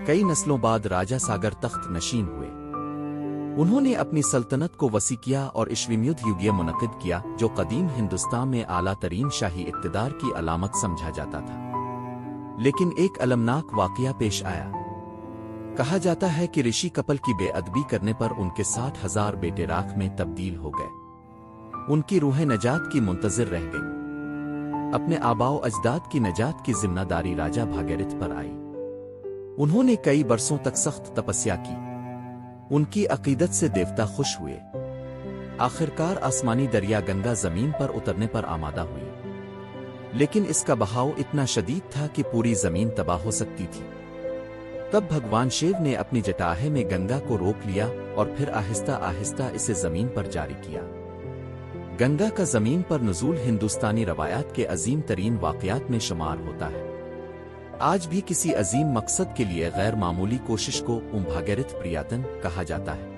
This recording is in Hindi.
कई नस्लों बाद राजा सागर तख्त नशीन हुए। उन्होंने अपनी सल्तनत को वसी किया और इश्विम्युद्ध युग मुनक़िद किया, जो कदीम हिंदुस्तान में आला तरीन शाही इक़्तिदार की अलामत समझा जाता था। लेकिन एक अलमनाक वाक़या पेश आया। कहा जाता है कि ऋषि कपिल की बेअदबी करने पर उनके 60,000 बेटे राख में तब्दील हो गए। उनकी रूह नजात की मुंतज़िर रह गई। अपने आबाओ अजदाद की नजात की जिम्मेदारी राजा भागीरथ पर आई। उन्होंने कई बरसों तक सख्त तपस्या की। उनकी अकीदत से देवता खुश हुए। आखिरकार आसमानी दरिया गंगा जमीन पर उतरने पर आमादा हुई, लेकिन इसका बहाव इतना शदीद था कि पूरी जमीन तबाह हो सकती थी। तब भगवान शिव ने अपनी जटाहे में गंगा को रोक लिया और फिर आहिस्ता आहिस्ता इसे जमीन पर जारी किया। गंगा का जमीन पर नुज़ूल हिंदुस्तानी रवायात के अजीम तरीन वाक़यात में शुमार होता है। आज भी किसी अजीम मकसद के लिए गैर मामूली कोशिश को भागीरथ प्रयत्न कहा जाता है।